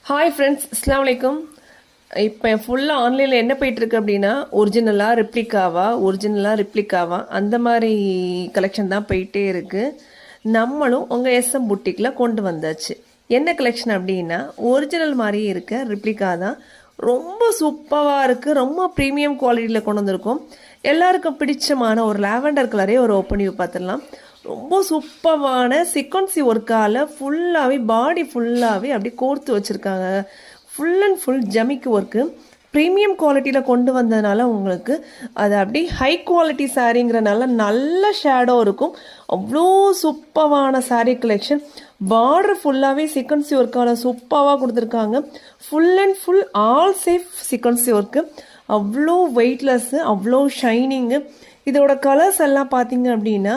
Hi friends, அஸ்ஸலாமு அலைக்கும். இப்போ ஃபுல்லாக ஆன்லைனில் என்ன போயிட்டுருக்கு அப்படின்னா, ஒரிஜினலாக ரிப்ளிகாவா அந்த மாதிரி கலெக்ஷன் தான் போயிட்டே இருக்குது. நம்மளும் உங்கள் எஸ்எம் புட்டிக்கில் கொண்டு வந்தாச்சு. என்ன கலெக்ஷன் அப்படின்னா, ஒரிஜினல் மாதிரியே இருக்க ரிப்ளிகா தான். ரொம்ப சூப்பராக இருக்குது. ரொம்ப ப்ரீமியம் குவாலிட்டியில் கொண்டு வந்திருக்கோம். எல்லாருக்கும் பிடிச்சமான ஒரு லாவெண்டர் கலரே ஒரு ஓப்பன் வியூ பார்த்துடலாம். ரொம்ப சூப்பரான சீக்வன்சி ஒர்க்கால் ஃபுல்லாகவே பாடி ஃபுல்லாகவே அப்படியே கோர்த்து வச்சுருக்காங்க. ஃபுல் அண்ட் ஃபுல் ஜமிக்கு ஒர்க்கு ப்ரீமியம் குவாலிட்டியில் கொண்டு வந்ததுனால உங்களுக்கு அது அப்படி ஹை குவாலிட்டி சாரீங்கிறனால நல்ல ஷேடோ இருக்கும். அவ்வளோ சூப்பரான சாரீ கலெக்ஷன். பார்டர் ஃபுல்லாகவே சீக்வன்சி ஒர்க்கால் சூப்பராக கொடுத்துருக்காங்க. Full and full all safe சீக்வன்சி work. அவ்வளோ வெயிட்லெஸ்ஸு, அவ்வளோ ஷைனிங்கு. இதோட கலர்ஸ் எல்லாம் பார்த்தீங்க அப்படின்னா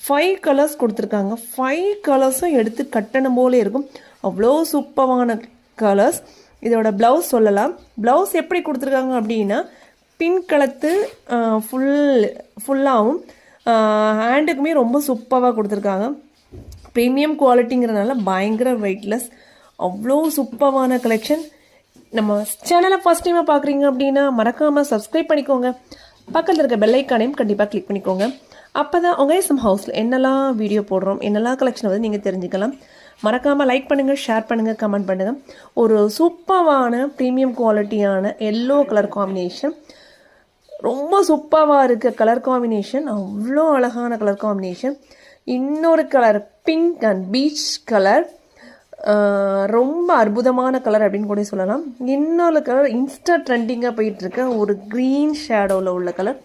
5 கலர்ஸ் கொடுத்துருக்காங்க. 5 கலர்ஸும் எடுத்து கட்டணும் போலே இருக்கும். அவ்வளோ சூப்பரான கலர்ஸ். இதோட ப்ளவுஸ் சொல்லலாம். ப்ளவுஸ் எப்படி கொடுத்துருக்காங்க அப்படின்னா, பின் கலத்து ஃபுல்லாகவும் ஹேண்டுக்குமே ரொம்ப சூப்பராக கொடுத்துருக்காங்க. ப்ரீமியம் குவாலிட்டிங்கிறனால பயங்கர வெயிட்லெஸ். அவ்வளோ சூப்பரான கலெக்ஷன். நம்ம சேனலை ஃபஸ்ட் டைமாக பார்க்குறீங்க அப்படின்னா மறக்காமல் சப்ஸ்கிரைப் பண்ணிக்கோங்க. பக்கத்தில் இருக்க பெல் ஐக்கானையும் கண்டிப்பாக கிளிக் பண்ணிக்கோங்க. அப்போ தான் உங்கள் எஸ்எம் ஹவுஸில் என்னெல்லாம் வீடியோ போடுறோம், என்னெல்லாம் கலெக்ஷன் வந்து நீங்கள் தெரிஞ்சுக்கலாம். மறக்காமல் லைக் பண்ணுங்கள், ஷேர் பண்ணுங்கள், கமெண்ட் பண்ணுங்கள். ஒரு சூப்பரான ப்ரீமியம் குவாலிட்டியான எல்லோ கலர் காம்பினேஷன். ரொம்ப சூப்பராக இருக்க கலர் காம்பினேஷன். அவ்வளோ அழகான கலர் காம்பினேஷன். இன்னொரு colour pink and peach colour. ரொம்ப அற்புதமான கலர் அப்படின்னு கூட சொல்லலாம். இன்னொரு கலர் இன்ஸ்டா ட்ரெண்டிங்காக போயிட்டுருக்க ஒரு க்ரீன் ஷேடோவில் உள்ள கலர்.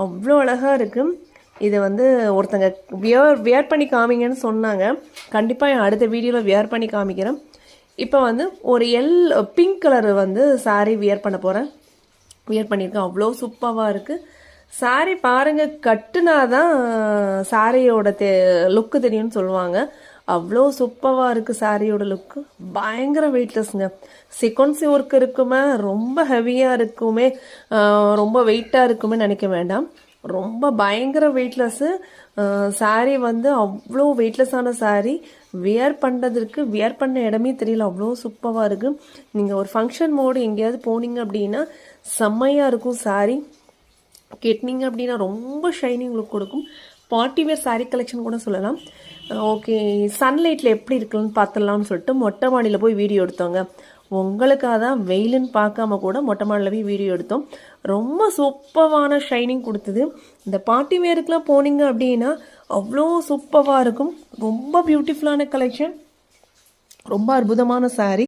அவ்வளோ அழகாக இருக்குது. இதை வந்து ஒருத்தங்க வியர் பண்ணி காமிங்கன்னு சொன்னாங்க. கண்டிப்பாக அடுத்த வீடியோவில் வியர் பண்ணி காமிக்கிறேன். இப்போ வந்து ஒரு பிங்க் கலர் வந்து சாரீ வியர் பண்ண போகிறேன். வியர் பண்ணியிருக்கேன். அவ்வளோ சூப்பராக இருக்குது. சாரீ பாருங்கள், கட்டுனாதான் சாரியோட லுக்கு தெரியும்னு சொல்லுவாங்க. அவ்வளோ சூப்பராக இருக்குது சாரியோட லுக்கு. பயங்கர வெயிட்லெஸ்ங்க. சீக்வன்சி ஒர்க் இருக்குமே, ரொம்ப ஹெவியாக இருக்குமே, ரொம்ப வெயிட்டாக இருக்குமே நினைக்க வேண்டாம். ரொம்ப பயங்கர வெயிட்லெஸ்ஸு. சாரீ வந்து அவ்வளோ வெயிட்லெஸ்ஸான சாரீ. வியர் பண்ண இடமே தெரியல. அவ்வளோ சூப்பராக இருக்குது. நீங்கள் ஒரு ஃபங்க்ஷன் மோடு எங்கேயாவது போனீங்க அப்படின்னா செம்மையாக இருக்கும். சாரீ கெட்டினீங்க அப்படின்னா ரொம்ப ஷைனிங் லுக் கொடுக்கும். பார்ட்டி வேர் சாரீ கலெக்ஷன் கூட சொல்லலாம். ஓகே, சன்லைட்டில் எப்படி இருக்குன்னு பார்த்துடலாம்னு சொல்லிட்டு மொட்டை மாடியில் போய் வீடியோ எடுத்தோங்க. உங்களுக்காக தான் வெயிலுன்னு பார்க்காம கூட மொட்டை மாடியில் போய் வீடியோ எடுத்தோம். ரொம்ப சூப்பரான ஷைனிங் கொடுத்தது. இந்த பார்ட்டி வேருக்குலாம் போனீங்க அப்படின்னா அவ்வளோ சூப்பராக இருக்கும். ரொம்ப பியூட்டிஃபுல்லான கலெக்ஷன். ரொம்ப அற்புதமான சாரீ.